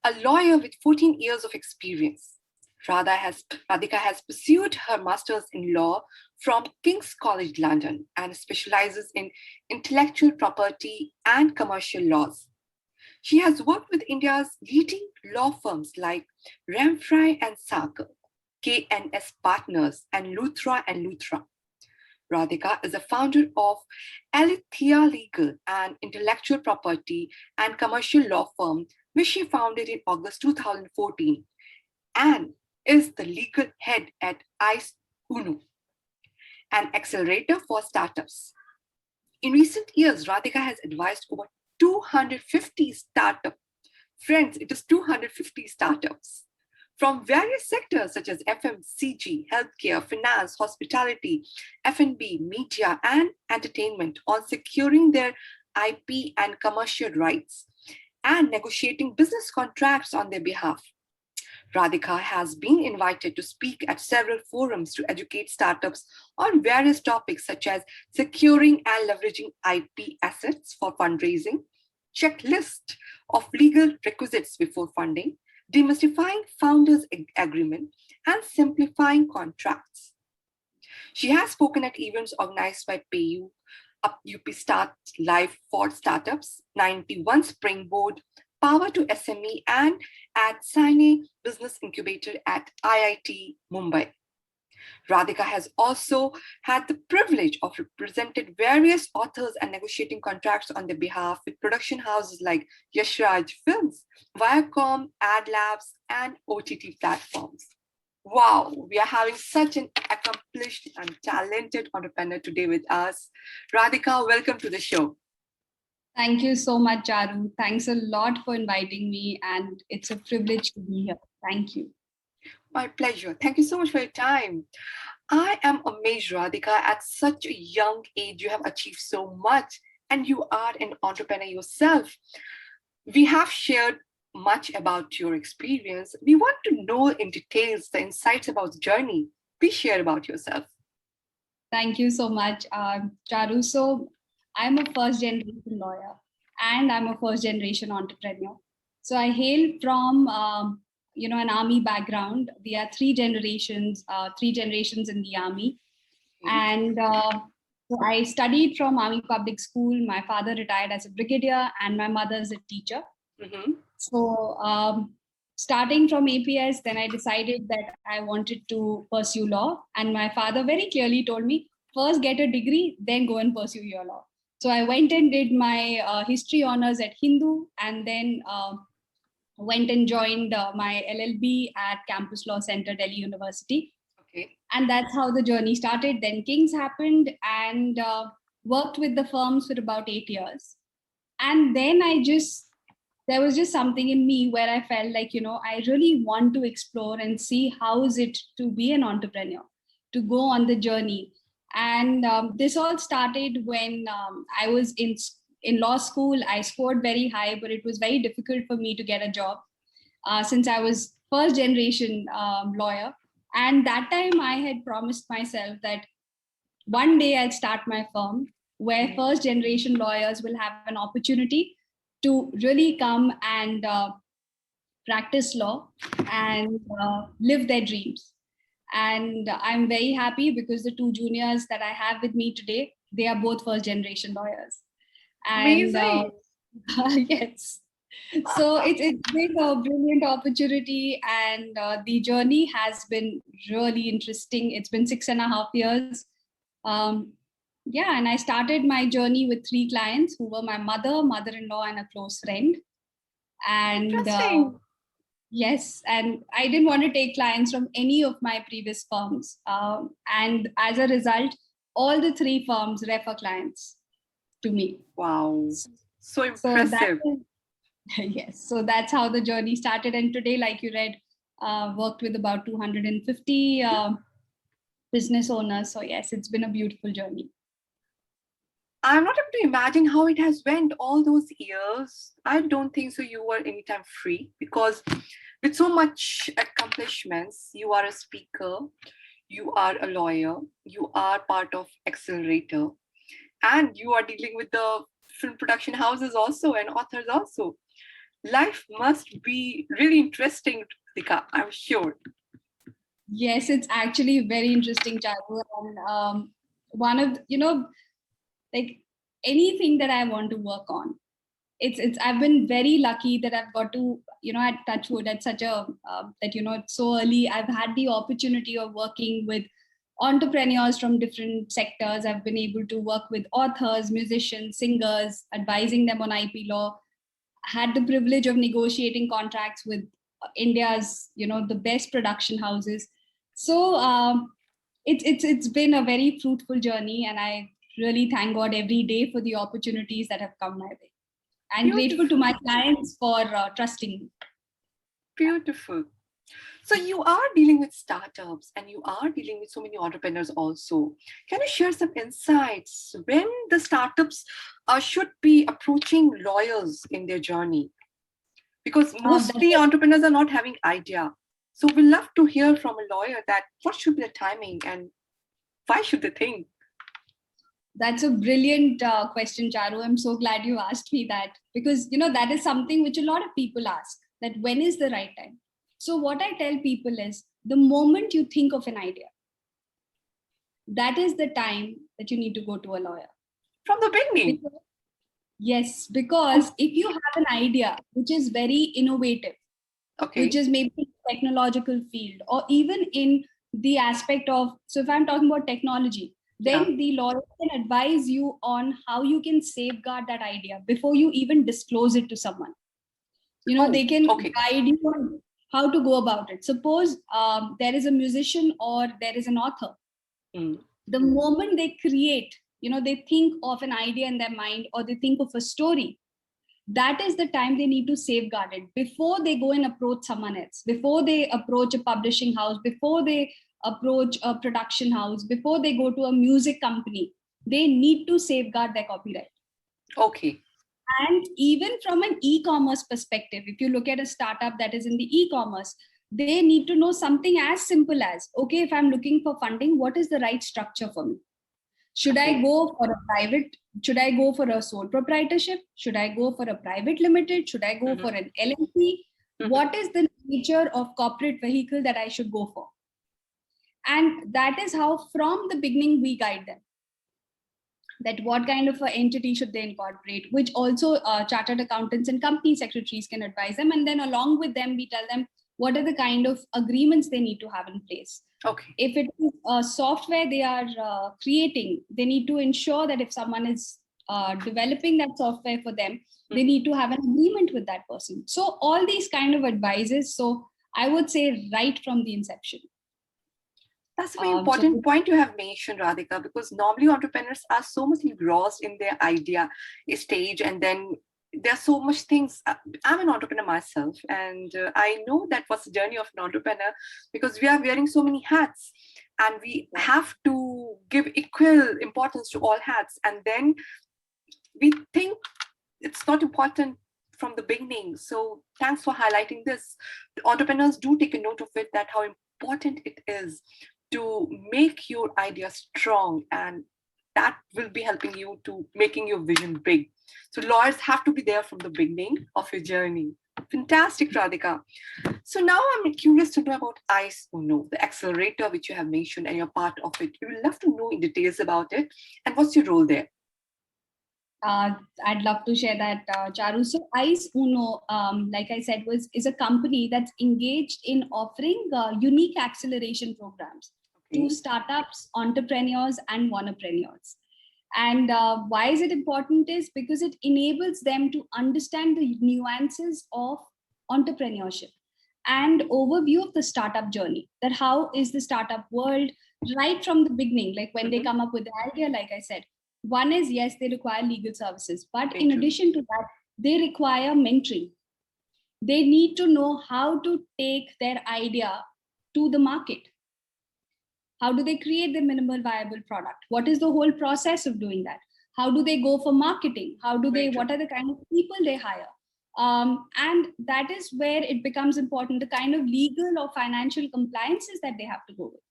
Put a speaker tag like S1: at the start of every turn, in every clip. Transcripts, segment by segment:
S1: A lawyer with 14 years of experience, Radhika has pursued her master's in law from King's College London and specializes in intellectual property and commercial laws. She has worked with India's leading law firms like Remfry and Sagar, KNS Partners, and Luthra. Radhika is a founder of Alethea Legal and Intellectual Property and Commercial Law Firm, which she founded in August 2014, and is the legal head at ICE UNU, an accelerator for startups. In recent years, Radhika has advised over 250 startups. Friends, it is 250 startups from various sectors such as FMCG, healthcare, finance, hospitality, F&B, media, and entertainment on securing their IP and commercial rights and negotiating business contracts on their behalf. Radhika has been invited to speak at several forums to educate startups on various topics such as securing and leveraging IP assets for fundraising, checklist of legal requisites before funding, demystifying founders' agreement, and simplifying contracts. She has spoken at events organized by PayU, UP Start Live for Startups, 91 Springboard, Power to SME, and at Sine Business Incubator at IIT Mumbai. Radhika has also had the privilege of representing various authors and negotiating contracts on their behalf with production houses like Yashraj Films, Viacom, Ad Labs, and OTT platforms. Wow, we are having such an accomplished and talented entrepreneur today with us. Radhika, welcome to the show.
S2: Thank you so much, Charu. Thanks a lot for inviting me, and it's a privilege to be here. Thank you.
S1: My pleasure. Thank you so much for your time. I am amazed, Radhika. At such a young age, you have achieved so much, and you are an entrepreneur yourself. We have shared much about your experience. We want to know in details the insights about the journey. Please share about yourself.
S2: Thank you so much, Charu. So I'm a first generation lawyer and I'm a first generation entrepreneur. So I hail from an army background. We are three generations in the army. And so I studied from Army Public School. My father retired as a brigadier and my mother is a teacher. Mm-hmm. So starting from APS, then I decided that I wanted to pursue law. And my father very clearly told me, first get a degree, then go and pursue your law. So I went and did my history honors at Hindu, and then went and joined my LLB at Campus Law Center, Delhi University. Okay. And that's how the journey started. Then King's happened, and worked with the firms for about 8 years. And then there was just something in me where I felt like, I really want to explore and see how is it to be an entrepreneur, to go on the journey. And this all started when I was in law school. I scored very high, but it was very difficult for me to get a job since I was first generation lawyer. And that time I had promised myself that one day I'll start my firm where first generation lawyers will have an opportunity to really come and practice law and live their dreams. And I'm very happy because the two juniors that I have with me today, they are both first generation lawyers. And yes, so it's been a brilliant opportunity, and the journey has been really interesting. It's been 6.5 years. And I started my journey with 3 clients who were my mother, mother-in-law, and a close friend. And yes, and I didn't want to take clients from any of my previous firms. And as a result, all the 3 firms refer clients to me.
S1: Wow, so impressive.
S2: Yes, so that's how the journey started. And today, like you read, worked with about 250 business owners. So yes, it's been a beautiful journey.
S1: I'm not able to imagine how it has went all those years. I don't think so you were anytime free, because with so much accomplishments, you are a speaker, you are a lawyer, you are part of Accelerator, and you are dealing with the film production houses also and authors also. Life must be really interesting, Raddhika, I'm sure.
S2: Yes, it's actually very interesting, Charu. And one of, like anything that I want to work on, it's I've been very lucky that I've got to, at Touchwood at such a that it's so early. I've had the opportunity of working with entrepreneurs from different sectors. I've been able to work with authors, musicians, singers, advising them on IP law. Had the privilege of negotiating contracts with India's, the best production houses. So it's been a very fruitful journey, and I really thank God every day for the opportunities that have come my way, and grateful to
S1: Beautiful.
S2: my clients for trusting me.
S1: Beautiful. So you are dealing with startups and you are dealing with so many entrepreneurs also. Can you share some insights when the startups should be approaching lawyers in their journey? Because
S2: That's
S1: mostly entrepreneurs are not having idea. So we love to hear from a lawyer that what should be the timing and why should they think?
S2: That's a brilliant question, Charu. I'm so glad you asked me that, because that is something which a lot of people ask, that when is the right time. So what I tell people is, the moment you think of an idea, that is the time that you need to go to a lawyer.
S1: From the beginning.
S2: Because, yes, because if you have an idea which is very innovative, which
S1: Okay.
S2: is maybe in the technological field, or even in the aspect of, so if I'm talking about technology,
S1: Yeah.
S2: then the lawyer can advise you on how you can safeguard that idea before you even disclose it to someone.
S1: Oh,
S2: They can
S1: okay.
S2: guide you on how to go about it. Suppose there is a musician or there is an author.
S1: Mm.
S2: The moment they create, they think of an idea in their mind, or they think of a story, that is the time they need to safeguard it before they go and approach someone else, before they approach a publishing house, before they approach a production house, before they go to a music company. They need to safeguard their copyright.
S1: Okay.
S2: And even from an e-commerce perspective, if you look at a startup that is in the e-commerce, they need to know something as simple as, okay, if I'm looking for funding, what is the right structure for me? Should I
S1: Okay.
S2: go for a private? Should I go for a sole proprietorship? Should I go for a private limited? Should I go for
S1: Mm-hmm.
S2: an LLC?
S1: Mm-hmm.
S2: What is the nature of corporate vehicle that I should go for? And that is how, from the beginning, we guide them, that what kind of an entity should they incorporate, which also chartered accountants and company secretaries can advise them. And then along with them, we tell them what are the kind of agreements they need to have in place.
S1: Okay.
S2: If it is software they are creating, they need to ensure that if someone is developing that software for them, they
S1: Mm-hmm.
S2: need to have an agreement with that person. So all these kind of advices. So I would say right from the inception.
S1: That's a very
S2: So
S1: important point you have mentioned, Radhika, because normally entrepreneurs are so much engrossed in their idea stage, and then there are so much things. I'm an entrepreneur myself, and I know that what's the journey of an entrepreneur, because we are wearing so many hats, and we have to give equal importance to all hats, and then we think it's not important from the beginning. So thanks for highlighting this. Entrepreneurs do take a note of it, that how important it is to make your idea strong, and that will be helping you to making your vision big. So lawyers have to be there from the beginning of your journey. Fantastic, Radhika. So now I'm curious to know about ICE Uno, the accelerator which you have mentioned, and you're part of it. We would love to know in details about it and what's your role there.
S2: uh, I'd love to share that, Charu. So ICE Uno, like I said, is a company that's engaged in offering unique acceleration programs to
S1: Okay.
S2: startups, entrepreneurs, and wanapreneurs. And why is it important is because it enables them to understand the nuances of entrepreneurship and overview of the startup journey. That how is the startup world right from the beginning, like when they
S1: Mm-hmm.
S2: come up with the idea, like I said, one is, yes, they require legal services, but
S1: Very
S2: in
S1: true.
S2: addition to that, they require mentoring. They need to know how to take their idea to the market. How do they create the minimal viable product? What is the whole process of doing that? How do they go for marketing? How do
S1: Very
S2: they,
S1: true.
S2: what are the kind of people they hire? And that is where it becomes important, the kind of legal or financial compliances that they have to go with.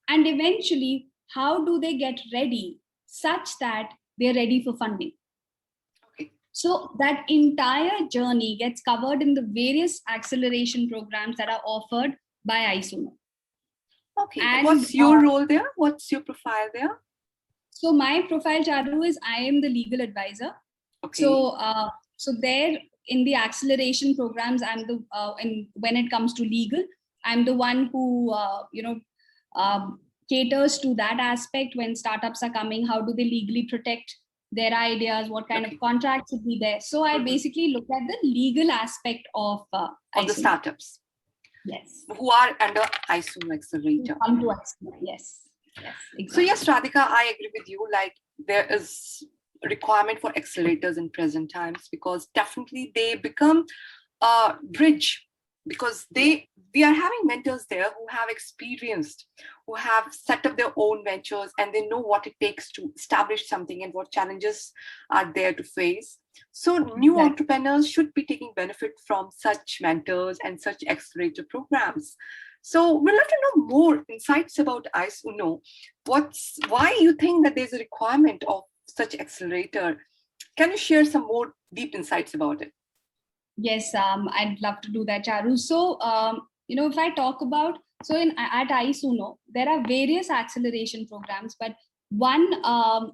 S2: And eventually, how do they get ready such that they're ready for funding?
S1: Okay.
S2: So that entire journey gets covered in the various acceleration programs that are offered by ISUNO.
S1: Okay, and what's your role there? What's your profile there?
S2: So my profile, Charu, is I am the legal advisor.
S1: Okay.
S2: So there in the acceleration programs, I'm the and when it comes to legal, I'm the one who caters to that aspect. When startups are coming, how do they legally protect their ideas? What kind of contracts would be there? So I basically look at the legal aspect of
S1: the startups.
S2: Yes.
S1: Who are under ISUNO Accelerator.
S2: Yes. Yes. Exactly.
S1: So yes, Raddhika, I agree with you. Like there is a requirement for accelerators in present times because definitely they become a bridge because we are having mentors there who have experienced, who have set up their own ventures and they know what it takes to establish something and what challenges are there to face. So new entrepreneurs should be taking benefit from such mentors and such accelerator programs. So we'd love to know more insights about ISUNO. Why you think that there's a requirement of such accelerator? Can you share some more deep insights about it?
S2: Yes, I'd love to do that, Charu. So, if I talk about, at ISUNO, there are various acceleration programs, but one of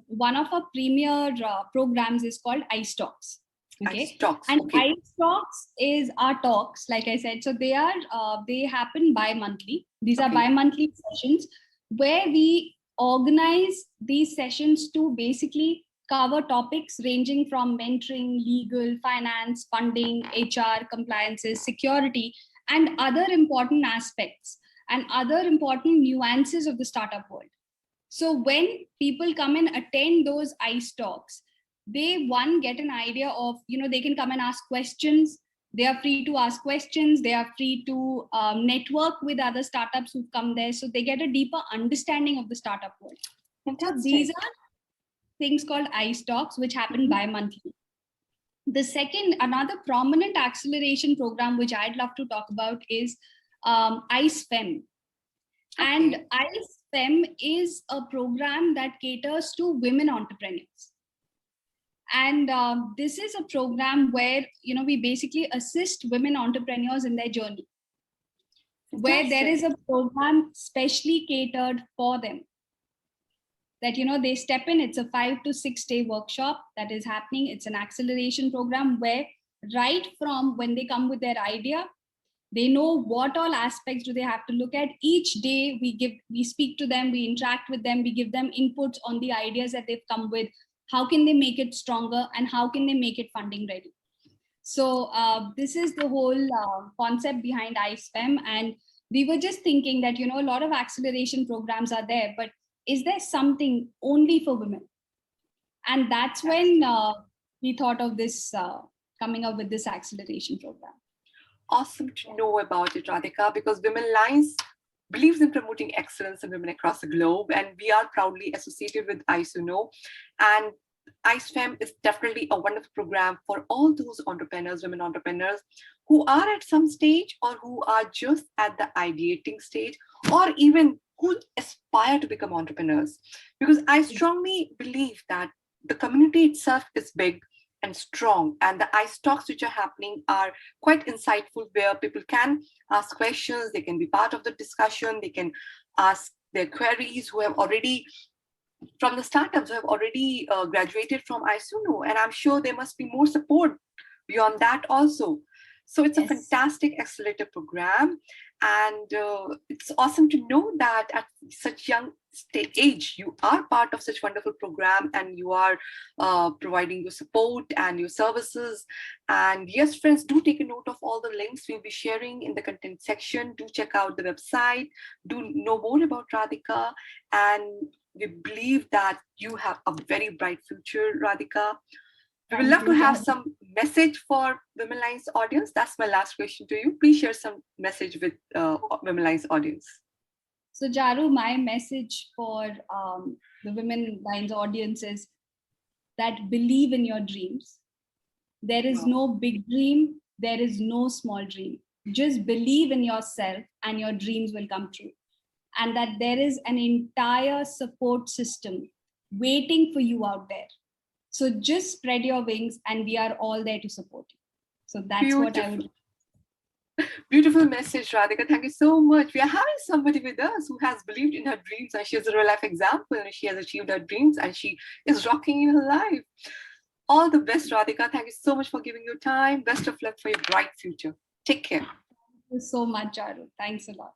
S2: our premier programs is called iStalks. Okay. And iStalks is our talks, like I said. So they happen bi-monthly. These are bi-monthly sessions where we organize these sessions to basically cover topics ranging from mentoring, legal, finance, funding, HR, compliances, security, and other important aspects and other important nuances of the startup world. So when people come and attend those ICE talks, they get an idea of, they can come and ask questions. They are free to ask questions. They are free to network with other startups who've come there. So they get a deeper understanding of the startup world.
S1: Fantastic.
S2: So these are things called ICE talks, which happen bi-monthly. The second, another prominent acceleration program, which I'd love to talk about is ICE-FEM. And ICE-FEM is a program that caters to women entrepreneurs. And this is a program where, we basically assist women entrepreneurs in their journey. Fantastic. Where there is a program specially catered for them. That, they step in, it's a 5 to 6 day workshop that is happening. It's an acceleration program where right from when they come with their idea, they know what all aspects do they have to look at. Each day we speak to them, we interact with them, we give them inputs on the ideas that they've come with. How can they make it stronger and how can they make it funding ready? So this is the whole concept behind ICE-FEM. And we were just thinking that, a lot of acceleration programs are there, but is there something only for women? And that's when we thought of this, coming up with this acceleration program.
S1: Awesome to know about it, Raddhika, because Womenlines believes in promoting excellence in women across the globe, and we are proudly associated with ISUNO. And ICE-FEM is definitely a wonderful program for all those entrepreneurs, women entrepreneurs, who are at some stage or who are just at the ideating stage, or even who aspire to become entrepreneurs. Because I strongly believe that the community itself is big and strong, and the ICE talks which are happening are quite insightful, where people can ask questions, they can be part of the discussion, they can ask their queries, who have already, from the startups who have already graduated from ISUNO, and I'm sure there must be more support beyond that also. So it's a fantastic accelerator program, and it's awesome to know that at such young age, you are part of such wonderful program and you are providing your support and your services. And yes, friends, do take a note of all the links we'll be sharing in the content section. Do check out the website, do know more about Raddhika, and we believe that you have a very bright future, Raddhika. We would love to have some message for Womenlines audience. That's my last question to you. Please share some message with Womenlines audience.
S2: So Charu, my message for the Womenlines audience is that believe in your dreams. There is no big dream. There is no small dream. Just believe in yourself and your dreams will come true. And that there is an entire support system waiting for you out there. So just spread your wings, and we are all there to support you. So that's what I would.
S1: Beautiful message, Radhika. Thank you so much. We are having somebody with us who has believed in her dreams, and she is a real life example, and she has achieved her dreams, and she is rocking in her life. All the best, Radhika. Thank you so much for giving your time. Best of luck for your bright future. Take care.
S2: Thank you so much, Charu. Thanks a lot.